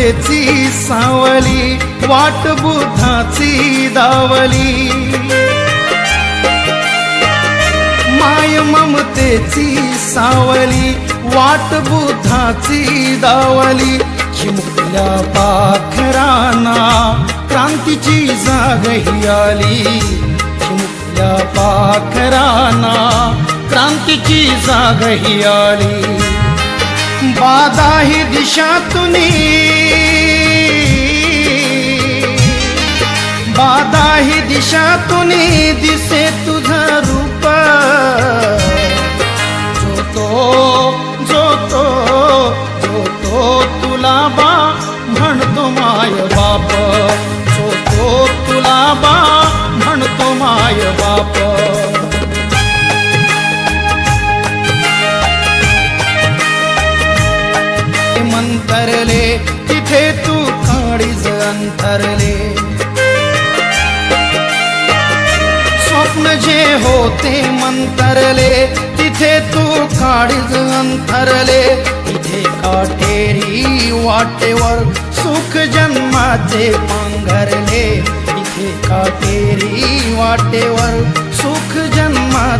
ममतेची सावली वाट बुद्धाची दावली माय ममतेची सावली वाट बुद्धाची दावली चिमुकल्या पाखरांना क्रांतीची जाग ही आली चिमुकल्या पाखरांना क्रांतीची जाग ही आली बादाही दिशातुनी बादाही दिशातुनी दिसे तुझं रूप जो तो तुला बा म्हणतो माय बाप जो तो तुला बा म्हणतो माय बाप मंतरले तिथे तू काळीज अंतरले स्वप्न जे होते मंतरले तिथे तू काळीज अंतरले तिथे काटेरी वाटेवर सुख जन्माचे पांघरले तिथे काटेरी वाटेवर सुख जन्माचे